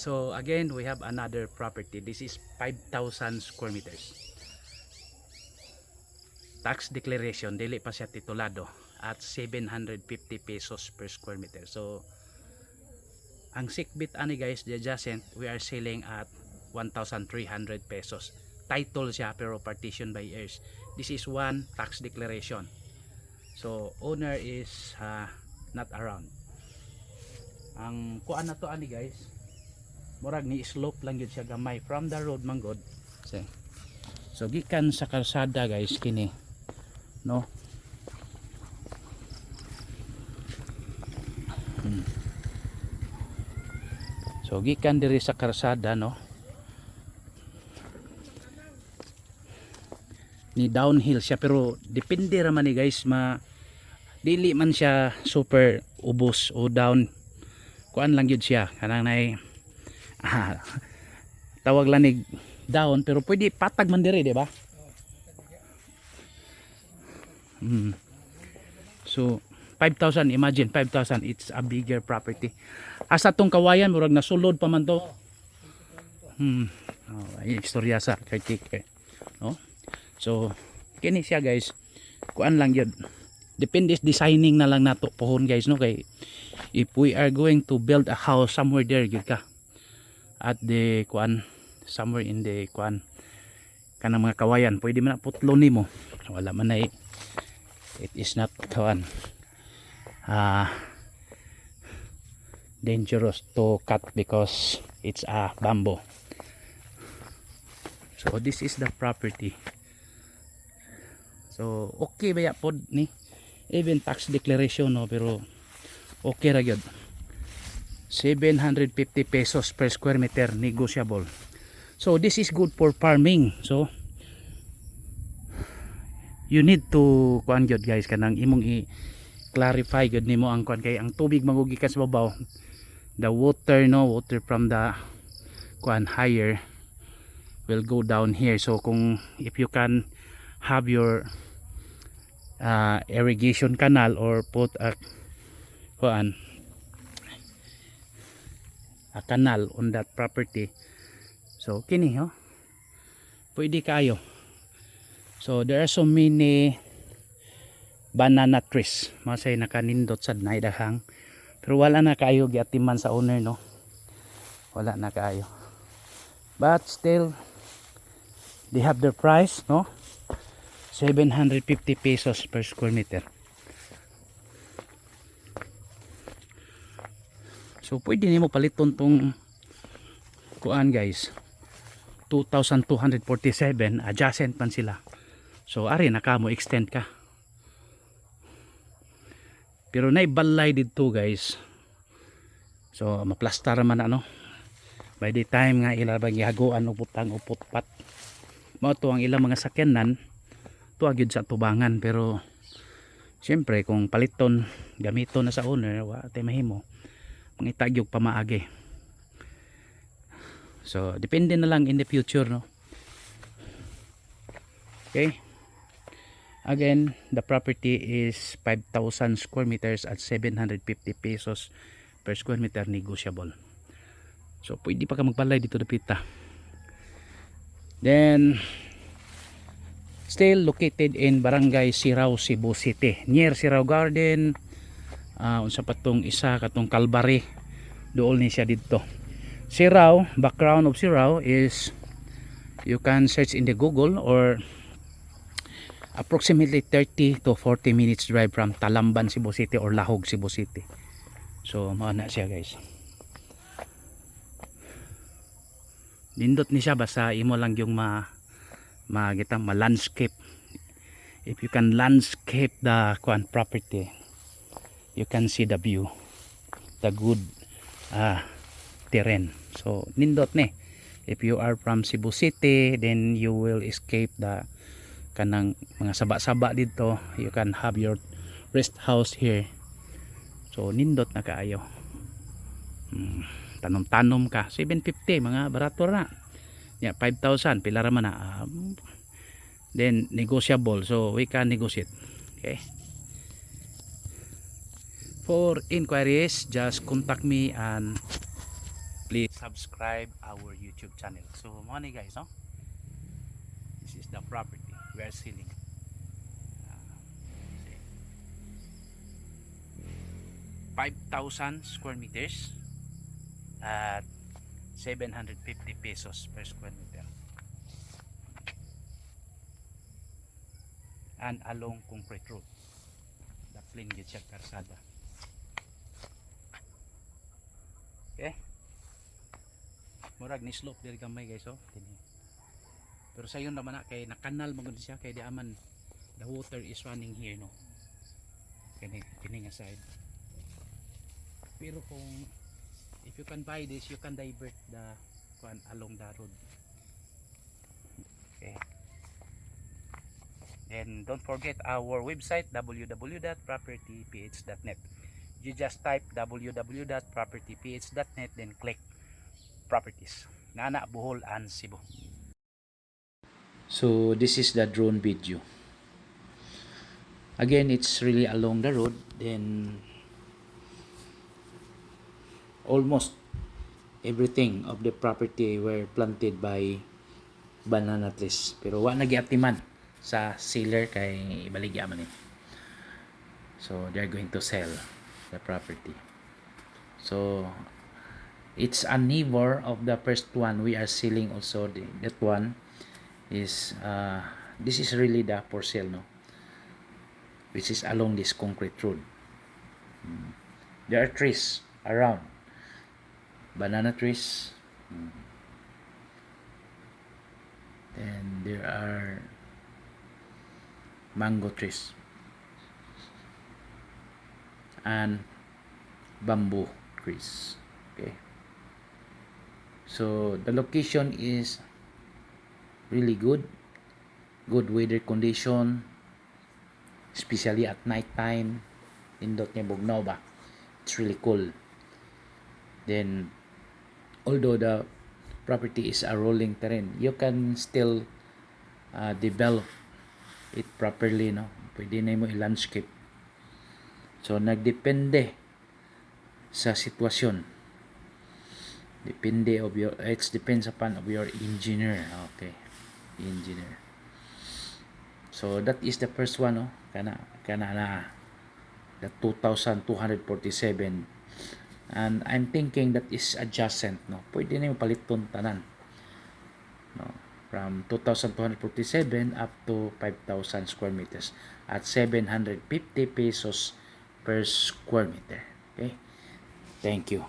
So again, we have another property. This is 5,000 square meters. Tax declaration, dili pa siya titulado, at 750 pesos per square meter. So ang sikbit ani guys, the adjacent, we are selling at 1,300 pesos. Title siya pero partition by heirs. This is one tax declaration. So owner is not around. Ang kuan na to ani guys, murag ni slope lang yun siya gamay from the road manggod. So gikan sa kalsada guys kini, no? So gikan diri sa kalsada, no, ni downhill siya, pero depende ra man ni guys, dili man siya super ubos o down, kuan lang yun siya kanang nay tawag lang ni down, pero pwede patag man diri, di ba? So 5,000, imagine 5,000, it's a bigger property. Asa tong kawayan murag nasulod pa man to. Ay istorya sa caretaker, no? So kini siya guys, kuan lang yun, depende designing na lang nato pohon guys, no? Kay if we are going to build a house somewhere there gyud ka at the kuan, somewhere in the kuan kanang mga kawayan, pwede man na putlon nimo, wala man na it is not kuan dangerous to cut because it's a bamboo. So this is the property. So okay ba ya pod ni even tax declaration, no, pero okay ra gyud. 750 pesos per square meter, negotiable. So this is good for farming. So you need to kuan gyud guys, kanang imong i-clarify gyud nimo ang kuan, kay ang tubig magugikan sa babaw, the water, no, water from the kuan higher will go down here. So kung if you can have your irrigation canal or put a kuan, a canal on that property, so kini pwede kayo. So there are so many banana trees, masay nakanindot sad na idahang, pero wala na kayo giatiman sa owner, no, wala na kayo, but still they have their price, no, 750 pesos per square meter. So pwede nimo paliton tong kuan guys, 2,247, adjacent man sila. So ari na ka mo extend ka, pero naibalay dito guys, so maplastar man ano by the time nga ilabang gihaguan uputang uputpat, mao to ang ilang mga sakyanan tuwa gyud sa tubangan. Pero syempre kung paliton gamiton na sa owner, wa tay mahimo mangitagyog pamaagi. So depende na lang in the future, no. Okay, again the property is 5,000 square meters at 750 pesos per square meter, negotiable. So pwede pa ka magbalay dito dapita. Then still located in Barangay Sirao, Cebu City, near Sirao Garden. Unsa pa tong isa katong Calvary, dool ni siya dito. Sirao, background of Sirao is, you can search in the Google, or approximately 30 to 40 minutes drive from Talamban, Cebu City, or Lahog, Cebu City. So mao na siya guys, nindot ni siya, basta imo lang yung landscape. If you can landscape the property, you can see the view, the good terrain. So nindot ni, if you are from Cebu City, then you will escape the kanang mga saba-saba dito. You can have your rest house here. So nindot na kaayo. Tanom-tanom ka, 750 mga barato na. 5,000 pila ra man na. Then negotiable, so we can negotiate. Okay, for inquiries just contact me and please subscribe our YouTube channel. So mo ni guys, no? This is the property we are selling. See. 5,000 square meters at 750 pesos per square meter. And along concrete road. The plain gid siya karsada. Okay? Murag ni slope diri gamay guys, oh. Pero sayon naman na kay nakanal magud siya kay di aman the water is running here, no. Kini nga side. Pero kung if you can buy this, you can divert the one along the road. Okay. And don't forget our website www.propertyph.net. You just type www.propertyph.net, then click properties. Nana, Bohol and Cebu. So this is the drone video. Again, it's really along the road. Then almost everything of the property were planted by banana trees. Pero wa nagiatiman sa seller kay ibaligya man ni. So they're going to sell the property. So it's a neighbor of the first one we are selling also. That one is this is really the for sale, no, which is along this concrete road. There are trees around, banana trees, and there are mango trees and bamboo trees. Okay, so the location is really good weather condition, especially at night time. Indot niya bugnaw ba, it's really cool. Then although the property is a rolling terrain, you can still develop it properly, no. Pwede na mo i-landscape. So nagdepende sa sitwasyon. Depende of your, it depends upon of your engineer. Okay, engineer. So that is the first one, no. Kana na the 2,247, and I'm thinking that is adjacent, no. Pwede na mo paliton tanan, no, from 2,247 up to 5,000 square meters at 750 pesos per square meter. Okay, thank you.